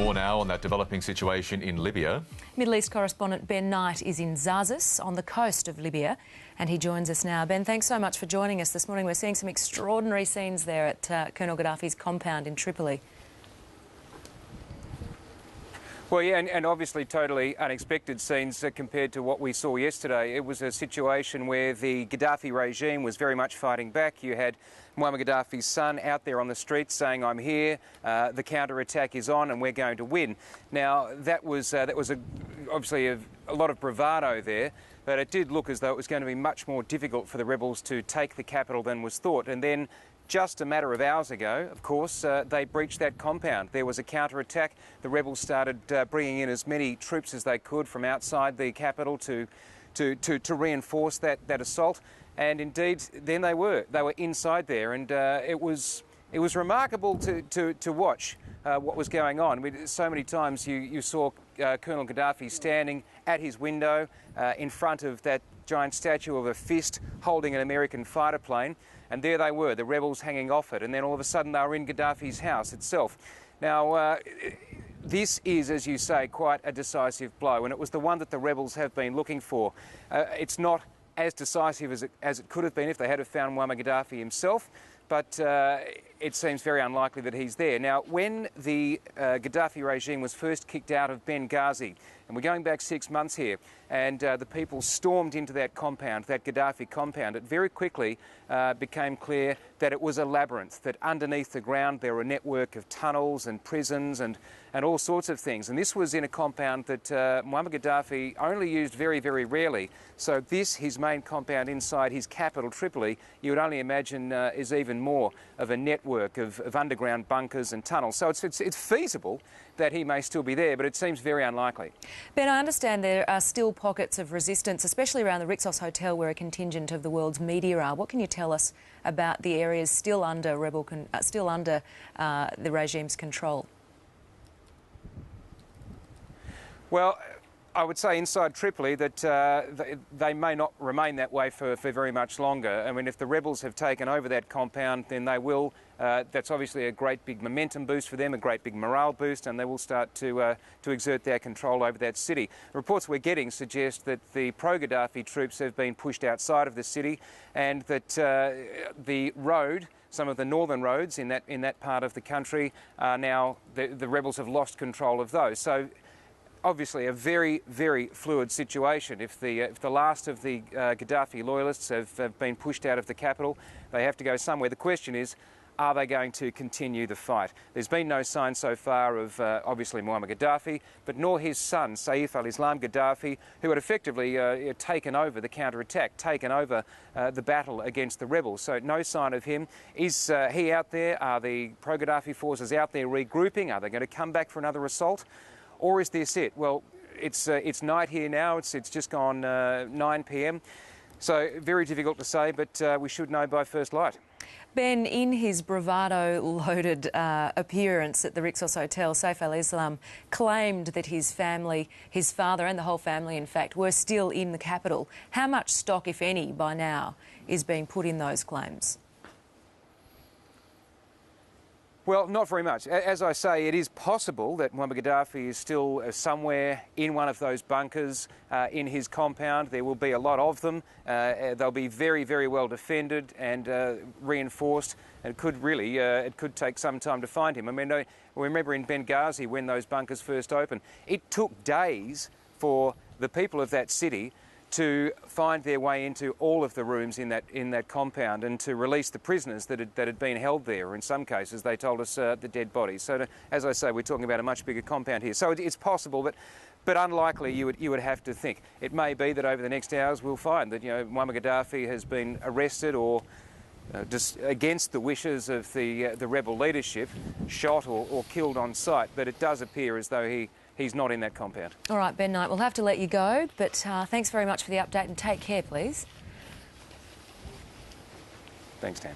More now on that developing situation in Libya. Middle East correspondent Ben Knight is in Zazas on the coast of Libya and he joins us now. Ben, thanks so much for joining us this morning. We're seeing some extraordinary scenes there at Colonel Gaddafi's compound in Tripoli. Well, yeah, and obviously totally unexpected scenes compared to what we saw yesterday. It was a situation where the Gaddafi regime was very much fighting back. You had Moamar Gaddafi's son out there on the streets saying, "I'm here, the counter-attack is on and we're going to win." Now, that was obviously a lot of bravado there, but it did look as though it was going to be much more difficult for the rebels to take the capital than was thought. And then just a matter of hours ago, of course, they breached that compound. There was a counter-attack. The rebels started bringing in as many troops as they could from outside the capital to reinforce that assault. And indeed, then they were inside there, and it was remarkable to watch what was going on. I mean, so many times you saw Colonel Gaddafi standing at his window in front of that giant statue of a fist holding an American fighter plane, and there they were, the rebels hanging off it, and then all of a sudden they were in Gaddafi's house itself. Now, this is, as you say, quite a decisive blow, and it was the one that the rebels have been looking for. It's not as decisive as it could have been if they had found Moamar Gaddafi himself, but it seems very unlikely that he's there. Now, when the Gaddafi regime was first kicked out of Benghazi, and we're going back 6 months here, and the people stormed into that compound, that Gaddafi compound, it very quickly became clear that it was a labyrinth, that underneath the ground there were a network of tunnels and prisons and all sorts of things. And this was in a compound that Moamar Gaddafi only used very, very rarely. So this, his main compound inside his capital, Tripoli, you would only imagine is even more of a network of underground bunkers and tunnels. So it's feasible that he may still be there, but it seems very unlikely. Ben, I understand there are still pockets of resistance, especially around the Rixos Hotel where a contingent of the world's media are. What can you tell us about the areas still under the regime's control? Well, I would say inside Tripoli that they may not remain that way for very much longer. I mean, if the rebels have taken over that compound, then they will. That's obviously a great big momentum boost for them, a great big morale boost, and they will start to exert their control over that city. Reports we're getting suggest that the pro-Gaddafi troops have been pushed outside of the city, and that the road, some of the northern roads in that part of the country, are now the rebels have lost control of those. So, obviously, a very, very fluid situation. If the last of the Gaddafi loyalists have been pushed out of the capital, they have to go somewhere. The question is, are they going to continue the fight? There's been no sign so far of, obviously, Moamar Gaddafi, but nor his son, Saif al-Islam Gaddafi, who had effectively taken over the counter-attack, taken over the battle against the rebels. So no sign of him. Is he out there? Are the pro-Gaddafi forces out there regrouping? Are they going to come back for another assault? Or is this it? Well, it's night here now. It's just gone 9 p.m. So very difficult to say, but we should know by first light. Ben, in his bravado-loaded appearance at the Rixos Hotel, Saif al-Islam claimed that his family, his father and the whole family, in fact, were still in the capital. How much stock, if any, by now is being put in those claims? Well, not very much. As I say, it is possible that Moamar Gaddafi is still somewhere in one of those bunkers in his compound. There will be a lot of them. They'll be very, very well defended and reinforced. It could take some time to find him. I mean, remember in Benghazi when those bunkers first opened, it took days for the people of that city to find their way into all of the rooms in that compound and to release the prisoners that had been held there. In some cases, they told us the dead bodies. So, as I say, we're talking about a much bigger compound here. So it's possible, but unlikely. You would have to think. It may be that over the next hours we'll find that Moamar Gaddafi has been arrested or just against the wishes of the rebel leadership, shot or killed on sight. But it does appear as though he's not in that compound. All right, Ben Knight, we'll have to let you go, but thanks very much for the update and take care, please. Thanks, Tam.